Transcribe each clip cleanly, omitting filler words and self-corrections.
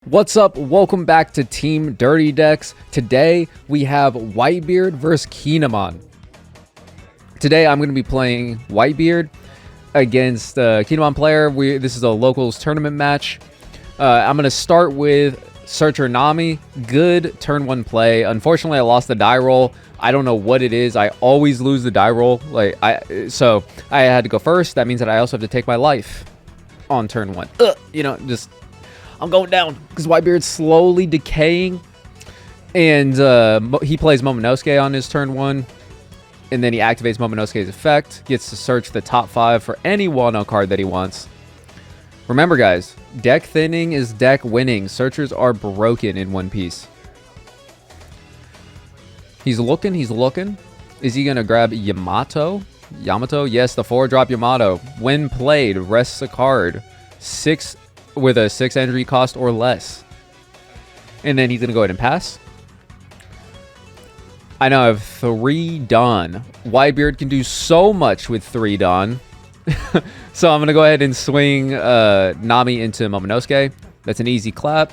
What's up? Welcome back to Team Dirty Decks. Today we have Whitebeard versus Kinemon. Today I'm going to be playing Whitebeard against a Kinemon player. This is a locals tournament match. I'm going to start with Searcher Nami. Good turn one play. Unfortunately, I lost the die roll. I don't know what it is. I always lose the die roll. So I had to go first. That means that I also have to take my life on turn one. I'm going down because Whitebeard's slowly decaying. And he plays Momonosuke on his turn one. And then he activates Momonosuke's effect. Gets to search the top 5 for any Wano card that he wants. Remember, guys, deck thinning is deck winning. Searchers are broken in One Piece. He's looking. Is he going to grab Yamato? Yes, the 4-drop Yamato. When played, rests a card. 6 with a 6 entry cost or less. And then he's going to go ahead and pass. I now have 3 Dawn. Whitebeard can do so much with 3 Dawn. So I'm going to go ahead and swing Nami into Momonosuke. That's an easy clap.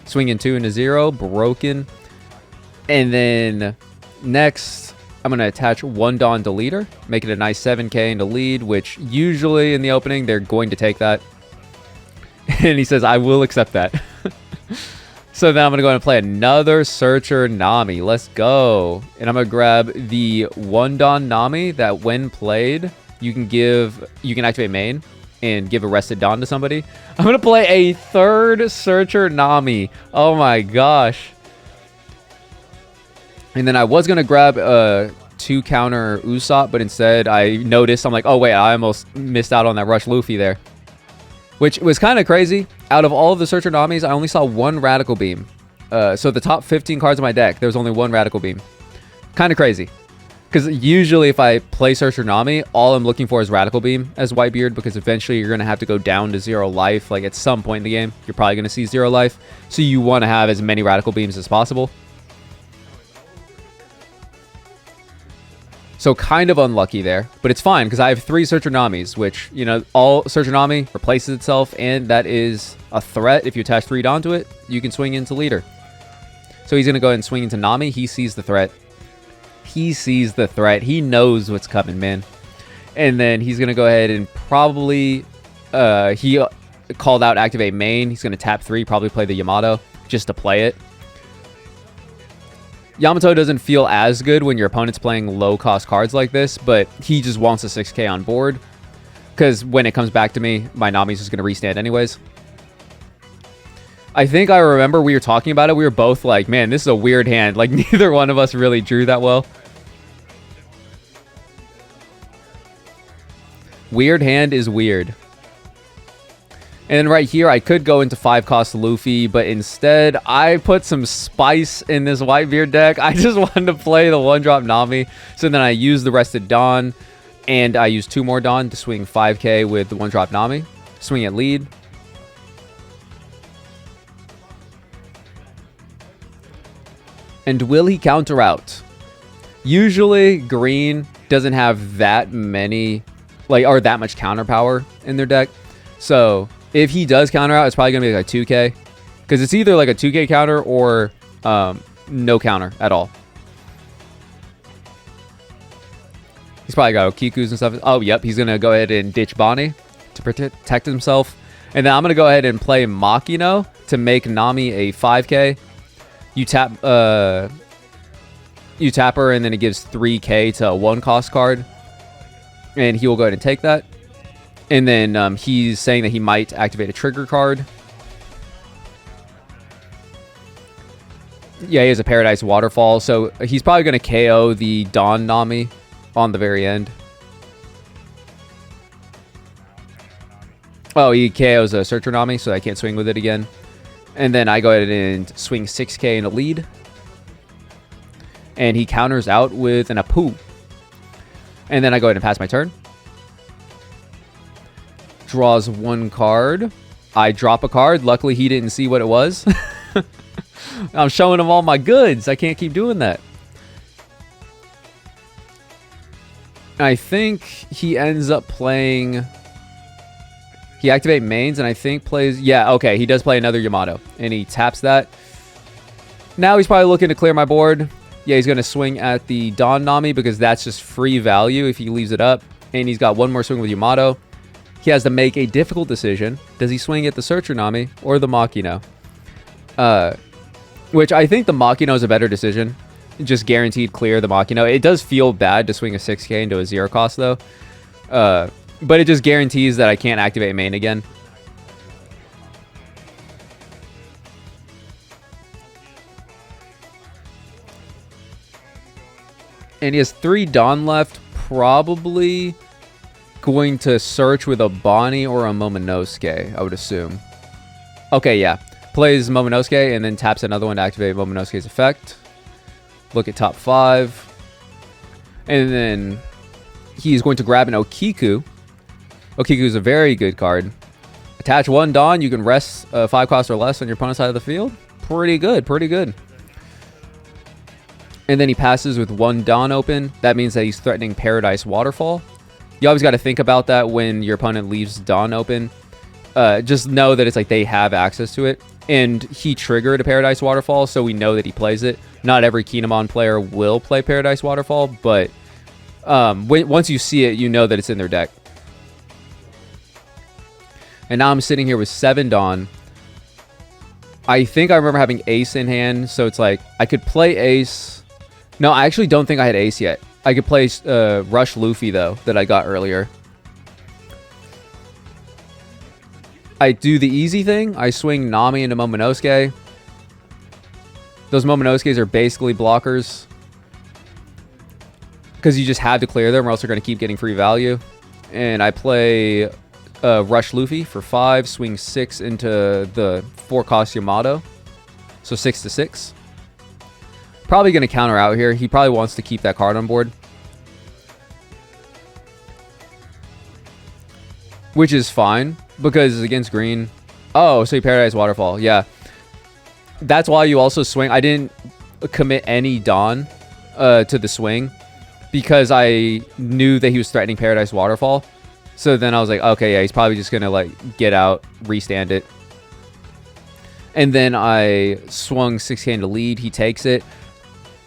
Swinging 2 into 0. Broken. And then next, I'm going to attach 1 Dawn Deleter. Make it a nice 7k into lead, which usually in the opening, they're going to take that. And he says, I will accept that. So now I'm going to go ahead and play another Searcher Nami. Let's go. And I'm going to grab the 1 Dawn Nami that when played, you can activate main and give a rested Dawn to somebody. I'm going to play a 3rd Searcher Nami. Oh my gosh. And then I was going to grab a 2 counter Usopp, but instead I noticed, I'm like, oh wait, I almost missed out on that Rush Luffy there. Which was kind of crazy. Out of all of the Searcher Namis, I only saw 1 Radical Beam. So the top 15 cards in my deck, there was only 1 Radical Beam. Kind of crazy. Because usually if I play Searcher Nami, all I'm looking for is Radical Beam as Whitebeard, because eventually you're going to have to go down to 0 life. Like at some point in the game, you're probably going to see 0 life. So you want to have as many Radical Beams as possible. So kind of unlucky there, but it's fine because I have 3 Searcher Namis, which, you know, all Searcher Nami replaces itself, and that is a threat. If you attach 3 Dawn to it, you can swing into leader. So he's going to go ahead and swing into Nami. He sees the threat. He knows what's coming, man. And then he's going to go ahead and probably, he called out activate main. He's going to tap 3, probably play the Yamato just to play it. Yamato doesn't feel as good when your opponent's playing low-cost cards like this, but he just wants a 6k on board. Because when it comes back to me, my Nami's just going to restand anyways. I think I remember we were talking about it. We were both like, man, this is a weird hand. Like, neither one of us really drew that well. Weird hand is weird. And right here, I could go into 5-cost Luffy, but instead, I put some spice in this Whitebeard deck. I just wanted to play the 1-drop Nami. So then I used the rested Dawn, and I used 2 more Dawn to swing 5k with the 1-drop Nami. Swing at lead. And will he counter out? Usually, green doesn't have that many, or that much counter power in their deck. So if he does counter out, it's probably going to be like a 2k. Because it's either like a 2k counter or no counter at all. He's probably got Okiku's and stuff. Oh, yep. He's going to go ahead and ditch Bonnie to protect himself. And then I'm going to go ahead and play Makino to make Nami a 5k. You tap her, and then it gives 3k to a 1-cost card. And he will go ahead and take that. And then he's saying that he might activate a trigger card. Yeah, he has a Paradise Waterfall. So he's probably going to KO the Dawn Nami on the very end. Oh, he KOs a Searcher Nami, so I can't swing with it again. And then I go ahead and swing 6k in a lead. And he counters out with an Apu. And then I go ahead and pass my turn. Draws 1 card. I drop a card. Luckily, he didn't see what it was. I'm showing him all my goods. I can't keep doing that. I think he ends up playing... He activate mains and I think plays... Yeah, okay. He does play another Yamato. And he taps that. Now he's probably looking to clear my board. Yeah, he's going to swing at the Dawn Nami because that's just free value if he leaves it up. And he's got one more swing with Yamato. He has to make a difficult decision. Does he swing at the Searcher Nami or the Makino? Which I think the Makino is a better decision. Just guaranteed clear the Makino. It does feel bad to swing a 6k into a 0 cost though. But it just guarantees that I can't activate main again. And he has 3 Dawn left. Probably going to search with a Bonnie or a Momonosuke, I would assume. Okay, yeah. Plays Momonosuke and then taps another one to activate Momonosuke's effect. Look at top 5. And then he's going to grab an Okiku. Okiku is a very good card. Attach 1 Dawn. You can rest 5 costs or less on your opponent's side of the field. Pretty good. Pretty good. And then he passes with 1 Dawn open. That means that he's threatening Paradise Waterfall. You always got to think about that when your opponent leaves Dawn open. Just know that it's like they have access to it. And he triggered a Paradise Waterfall, so we know that he plays it. Not every Kinemon player will play Paradise Waterfall, but once you see it, you know that it's in their deck. And now I'm sitting here with 7 Dawn. I think I remember having Ace in hand, so it's like I could play Ace. No, I actually don't think I had Ace yet. I could play Rush Luffy, though, that I got earlier. I do the easy thing. I swing Nami into Momonosuke. Those Momonosuke's are basically blockers. Because you just have to clear them or else they're going to keep getting free value. And I play Rush Luffy for 5. Swing 6 into the 4-cost Yamato. So 6 to 6. Probably going to counter out here. He probably wants to keep that card on board. Which is fine. Because it's against green. Oh, so he Paradise Waterfall. Yeah. That's why you also swing. I didn't commit any Dawn to the swing. Because I knew that he was threatening Paradise Waterfall. So then I was like, okay, yeah, he's probably just going to like get out, restand it. And then I swung 6k into lead. He takes it.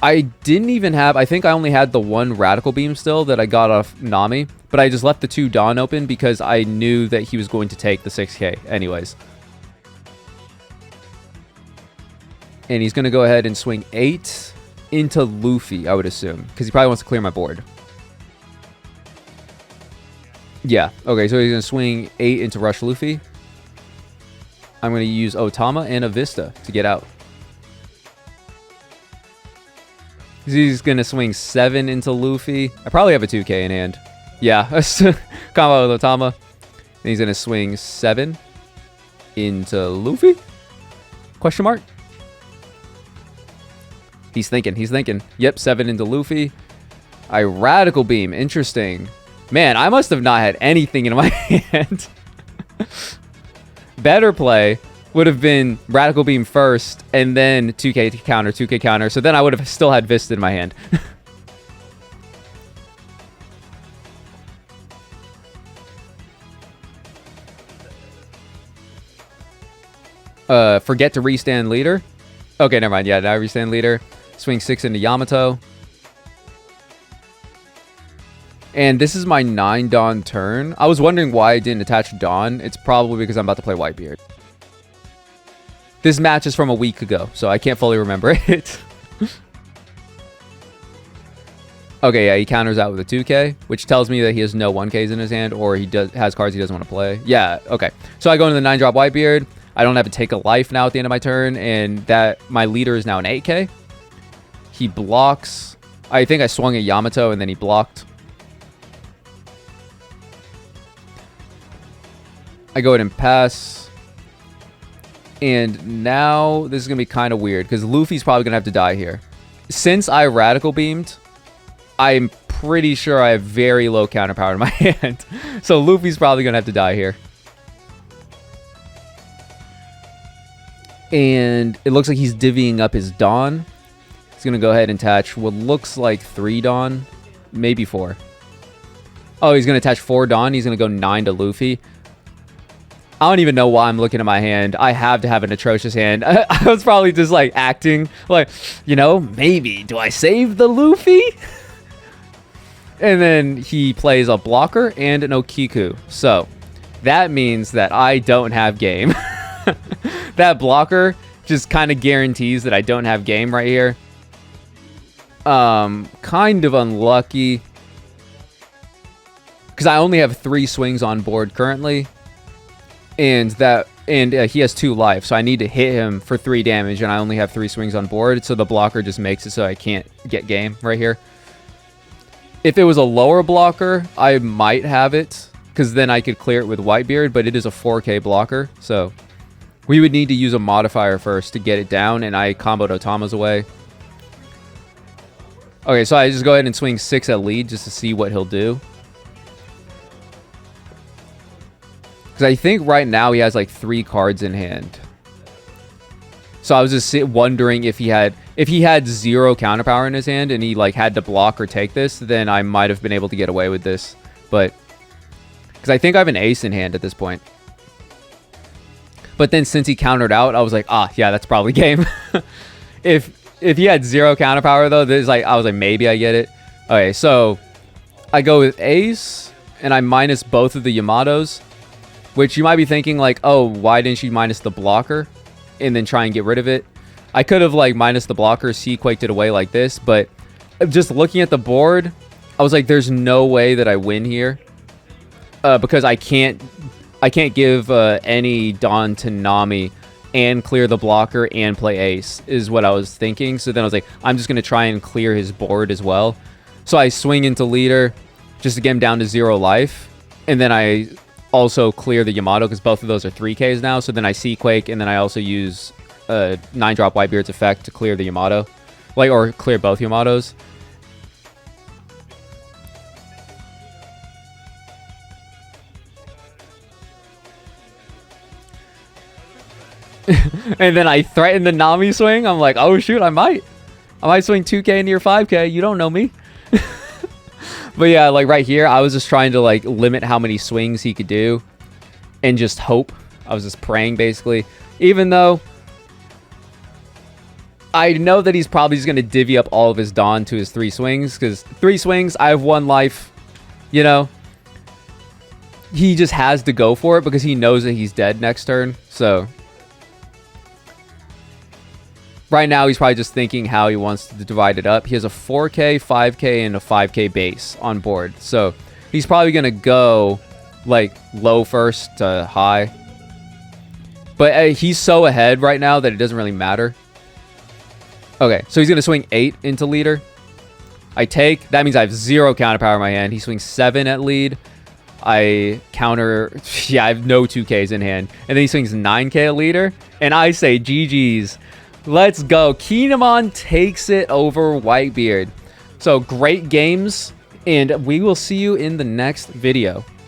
I didn't even have... I think I only had the 1 Radical Beam still that I got off Nami. But I just left the 2 Dawn open because I knew that he was going to take the 6k anyways. And he's going to go ahead and swing 8 into Luffy, I would assume. Because he probably wants to clear my board. Yeah. Okay, so he's going to swing 8 into Rush Luffy. I'm going to use Otama and a Vista to get out. He's going to swing 7 into Luffy. I probably have a 2k in hand. Yeah. Combo with Otama. And he's going to swing 7 into Luffy? Question mark? He's thinking. He's thinking. Yep, 7 into Luffy. I Radical Beam. Interesting. Man, I must have not had anything in my hand. Better play would have been Radical Beam first, and then 2k counter, 2k counter. So then I would have still had Vista in my hand. Forget to restand leader. Okay, never mind. Yeah, now restand leader. Swing 6 into Yamato. And this is my 9 Dawn turn. I was wondering why I didn't attach Dawn. It's probably because I'm about to play Whitebeard. This match is from a week ago, so I can't fully remember it. Okay, yeah, he counters out with a 2k, which tells me that he has no 1ks in his hand, or he has cards he doesn't want to play. Yeah, okay. So I go into the 9-drop Whitebeard. I don't have to take a life now at the end of my turn, and that my leader is now an 8k. He blocks. I think I swung at Yamato, and then he blocked. I go ahead and pass. And now this is going to be kind of weird because Luffy's probably going to have to die here. Since I Radical Beamed, I'm pretty sure I have very low counter power in my hand. So Luffy's probably going to have to die here. And it looks like he's divvying up his Dawn. He's going to go ahead and attach what looks like 3 Dawn, maybe 4. Oh, he's going to attach 4 Dawn. He's going to go 9 to Luffy. I don't even know why I'm looking at my hand. I have to have an atrocious hand. I was probably just like acting like, you know, maybe do I save the Luffy? And then he plays a blocker and an Okiku. So that means that I don't have game. That blocker just kind of guarantees that I don't have game right here. Kind of unlucky. Because I only have 3 swings on board currently. And he has 2 life. So I need to hit him for 3 damage. And I only have 3 swings on board. So the blocker just makes it so I can't get game right here. If it was a lower blocker, I might have it. Because then I could clear it with Whitebeard. But it is a 4K blocker. So we would need to use a modifier first to get it down. And I comboed Otama's away. Okay, so I just go ahead and swing 6 at lead just to see what he'll do. Because I think right now he has like 3 cards in hand. So I was just wondering if he had 0 counter power in his hand and he like had to block or take this, then I might have been able to get away with this. But because I think I have an ace in hand at this point. But then since he countered out, I was like, ah, yeah, that's probably game. If he had 0 counter power though, I was like, maybe I get it. Okay, so I go with ace and I minus both of the Yamatos, which you might be thinking like, oh, why didn't you minus the blocker and then try and get rid of it? I could have like minus the blocker, C-quaked it away like this, but just looking at the board, I was like, there's no way that I win here because I can't give any Dawn to Nami and clear the blocker and play ace is what I was thinking. So then I was like, I'm just going to try and clear his board as well. So I swing into leader just to get him down to 0 life. And then I also clear the Yamato because both of those are 3Ks now. So then I C-quake and then I also use 9-drop Whitebeard's effect to clear the Yamato. Or clear both Yamatos. And then I threaten the Nami swing. I'm like, oh shoot, I might swing 2K near 5K. You don't know me. But yeah, like right here, I was just trying to like limit how many swings he could do and just hope. I was just praying basically. Even though I know that he's probably just going to divvy up all of his Dawn to his 3 swings. Because 3 swings, I have 1 life. You know? He just has to go for it because he knows that he's dead next turn. So right now, he's probably just thinking how he wants to divide it up. He has a 4K, 5K, and a 5K base on board. So he's probably going to go like low first to high. But he's so ahead right now that it doesn't really matter. Okay, so he's going to swing 8 into leader. I take. That means I have 0 counter power in my hand. He swings 7 at lead. I counter. Yeah, I have no 2Ks in hand. And then he swings 9K at leader. And I say GG's. Let's go. Kinemon takes it over Whitebeard. So great games, and we will see you in the next video.